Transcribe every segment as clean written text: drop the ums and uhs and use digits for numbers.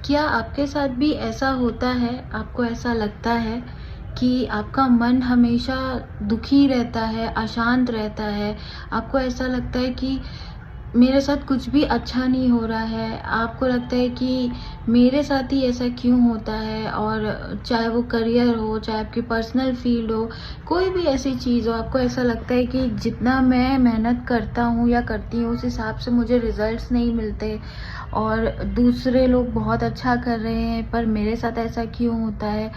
क्या आपके साथ भी ऐसा होता है, आपको ऐसा लगता है कि आपका मन हमेशा दुखी रहता है, अशांत रहता है, आपको ऐसा लगता है कि मेरे साथ कुछ भी अच्छा नहीं हो रहा है, आपको लगता है कि मेरे साथ ही ऐसा क्यों होता है? और चाहे वो करियर हो, चाहे आपकी पर्सनल फील्ड हो, कोई भी ऐसी चीज़ हो, आपको ऐसा लगता है कि जितना मैं मेहनत करता हूँ या करती हूँ उस हिसाब से मुझे रिजल्ट्स नहीं मिलते और दूसरे लोग बहुत अच्छा कर रहे हैं पर मेरे साथ ऐसा क्यों होता है?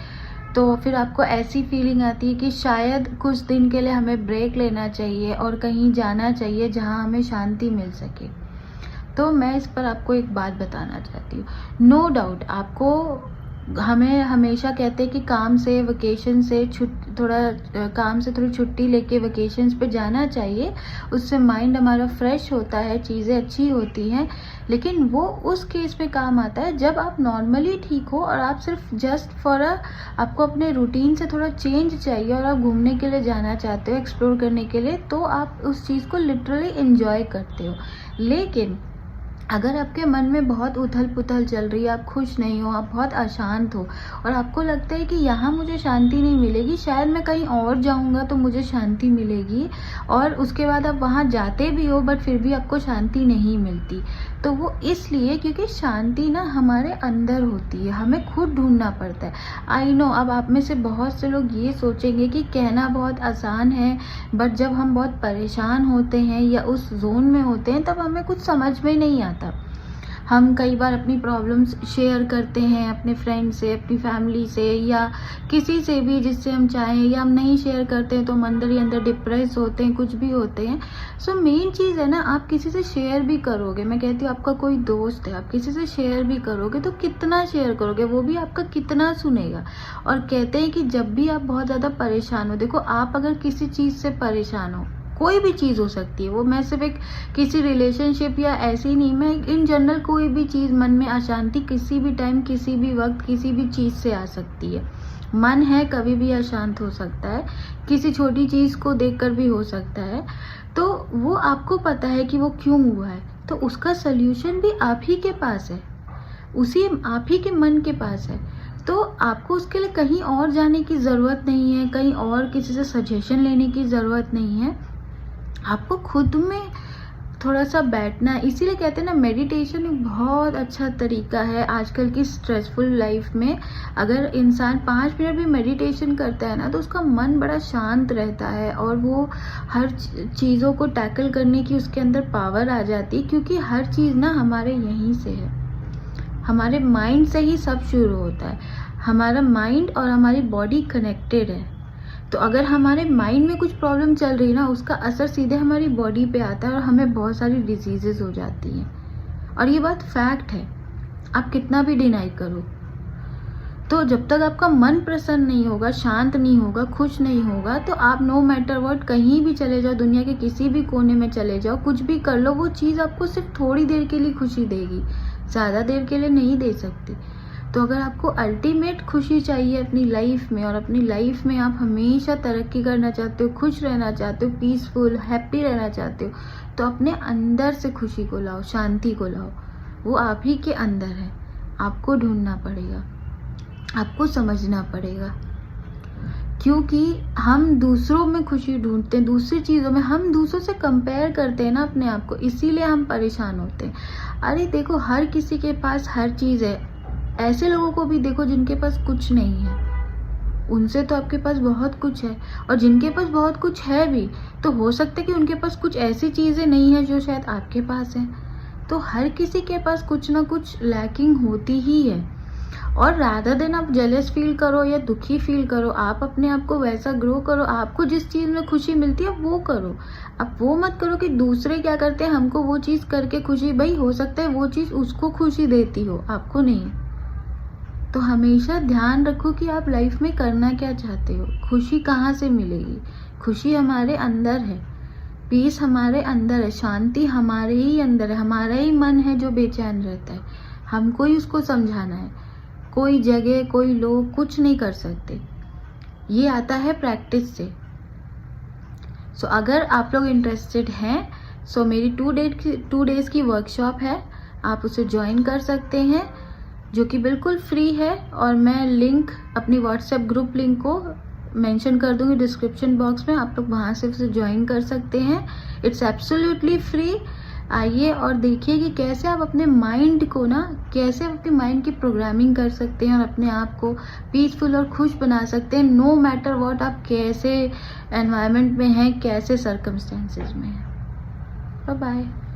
तो फिर आपको ऐसी फीलिंग आती है कि शायद कुछ दिन के लिए हमें ब्रेक लेना चाहिए और कहीं जाना चाहिए जहाँ हमें शांति मिल सके। तो मैं इस पर आपको एक बात बताना चाहती हूँ। नो डाउट आपको हमें हमेशा कहते हैं कि काम से वेकेशन से काम से थोड़ी छुट्टी लेके वेकेशंस पे जाना चाहिए, उससे माइंड हमारा फ्रेश होता है, चीज़ें अच्छी होती हैं। लेकिन वो उस केस में काम आता है जब आप नॉर्मली ठीक हो और आप सिर्फ जस्ट फॉर आपको अपने रूटीन से थोड़ा चेंज चाहिए और आप घूमने के लिए जाना चाहते हो, एक्सप्लोर करने के लिए, तो आप उस चीज़ को लिटरली एंजॉय करते हो। लेकिन अगर आपके मन में बहुत उथल-पुथल चल रही है, आप खुश नहीं हो, आप बहुत अशांत हो और आपको लगता है कि यहाँ मुझे शांति नहीं मिलेगी, शायद मैं कहीं और जाऊँगा तो मुझे शांति मिलेगी, और उसके बाद आप वहाँ जाते भी हो बट फिर भी आपको शांति नहीं मिलती। तो वो इसलिए क्योंकि शांति ना हमारे अंदर होती है, हमें खुद ढूँढना पड़ता है। आई नो अब आप में से बहुत से लोग ये सोचेंगे कि कहना बहुत आसान है, बट जब हम बहुत परेशान होते हैं या उस ज़ोन में होते हैं तब हमें कुछ समझ में नहीं आता। हम कई बार अपनी प्रॉब्लम्स शेयर करते हैं अपने फ्रेंड से, अपनी फैमिली से या किसी से भी जिससे हम चाहें, या हम नहीं शेयर करते हैं तो हम अंदर ही अंदर डिप्रेस होते हैं, कुछ भी होते हैं। सो मेन चीज़ है ना, आप किसी से शेयर भी करोगे, मैं कहती हूँ आपका कोई दोस्त है, आप किसी से शेयर भी करोगे तो कितना शेयर करोगे, वो भी आपका कितना सुनेगा। और कहते हैं कि जब भी आप बहुत ज़्यादा परेशान हो, देखो आप अगर किसी चीज़ से परेशान हो, कोई भी चीज़ हो सकती है वो, मैं सिर्फ एक किसी रिलेशनशिप या ऐसी नहीं, मैं इन जनरल कोई भी चीज़, मन में अशांति किसी भी टाइम, किसी भी वक्त, किसी भी चीज़ से आ सकती है। मन है कभी भी अशांत हो सकता है, किसी छोटी चीज़ को देखकर भी हो सकता है। तो वो आपको पता है कि वो क्यों हुआ है, तो उसका सल्यूशन भी आप ही के पास है, उसी आप ही के मन के पास है। तो आपको उसके लिए कहीं और जाने की ज़रूरत नहीं है, कहीं और किसी से सजेशन लेने की ज़रूरत नहीं है, आपको खुद में थोड़ा सा बैठना है। इसीलिए कहते हैं ना, मेडिटेशन एक बहुत अच्छा तरीका है आजकल की स्ट्रेसफुल लाइफ में। अगर इंसान 5 मिनट भी मेडिटेशन करता है ना तो उसका मन बड़ा शांत रहता है और वो हर चीज़ों को टैकल करने की उसके अंदर पावर आ जाती है, क्योंकि हर चीज़ ना हमारे यहीं से है, हमारे माइंड से ही सब शुरू होता है। हमारा माइंड और हमारी बॉडी कनेक्टेड है, तो अगर हमारे माइंड में कुछ प्रॉब्लम चल रही है ना, उसका असर सीधे हमारी बॉडी पे आता है और हमें बहुत सारी डिजीजेस हो जाती हैं। और ये बात फैक्ट है, आप कितना भी डिनाई करो। तो जब तक आपका मन प्रसन्न नहीं होगा, शांत नहीं होगा, खुश नहीं होगा, तो आप नो मैटर व्हाट कहीं भी चले जाओ, दुनिया के किसी भी कोने में चले जाओ, कुछ भी कर लो, वो चीज़ आपको सिर्फ थोड़ी देर के लिए खुशी देगी, ज़्यादा देर के लिए नहीं दे सकती। तो अगर आपको अल्टीमेट खुशी चाहिए अपनी लाइफ में, और अपनी लाइफ में आप हमेशा तरक्की करना चाहते हो, खुश रहना चाहते हो, पीसफुल हैप्पी रहना चाहते हो, तो अपने अंदर से खुशी को लाओ, शांति को लाओ। वो आप ही के अंदर है, आपको ढूंढना पड़ेगा, आपको समझना पड़ेगा। क्योंकि हम दूसरों में खुशी ढूंढते हैं, दूसरी चीज़ों में, हम दूसरों से कंपेयर करते हैं ना अपने आप को, इसीलिए हम परेशान होते हैं। अरे देखो, हर किसी के पास हर चीज़ है। ऐसे लोगों को भी देखो जिनके पास कुछ नहीं है, उनसे तो आपके पास बहुत कुछ है। और जिनके पास बहुत कुछ है भी, तो हो सकता है कि उनके पास कुछ ऐसी चीज़ें नहीं है जो शायद आपके पास है। तो हर किसी के पास कुछ ना कुछ लैकिंग होती ही है। और रादर देन आप जेलस फील करो या दुखी फील करो, आप अपने आप को वैसा ग्रो करो, आपको जिस चीज़ में खुशी मिलती है वो करो। आप वो मत करो कि दूसरे क्या करते हैं हमको वो चीज़ करके खुशी, भाई हो सकता है वो चीज़ उसको खुशी देती हो, आपको नहीं। तो हमेशा ध्यान रखो कि आप लाइफ में करना क्या चाहते हो, खुशी कहाँ से मिलेगी। खुशी हमारे अंदर है, पीस हमारे अंदर है, शांति हमारे ही अंदर है। हमारा ही मन है जो बेचैन रहता है, हमको ही उसको समझाना है। कोई जगह, कोई लोग कुछ नहीं कर सकते, ये आता है प्रैक्टिस से। सो अगर आप लोग इंटरेस्टेड हैं, सो मेरी 2 डेज़ की वर्कशॉप है, आप उसे ज्वाइन कर सकते हैं। जो कि बिल्कुल फ्री है, और मैं लिंक अपनी व्हाट्सएप ग्रुप लिंक को मेंशन कर दूंगी डिस्क्रिप्शन बॉक्स में, आप लोग वहाँ से उसे ज्वाइन कर सकते हैं। It's absolutely free. आइए और देखिए कि कैसे आप अपने माइंड को ना, कैसे अपने माइंड की प्रोग्रामिंग कर सकते हैं और अपने आप को पीसफुल और खुश बना सकते हैं, नो मैटर व्हाट आप कैसे एनवायरनमेंट में हैं, कैसे सर्कमस्टेंसेस में हैं। Bye bye.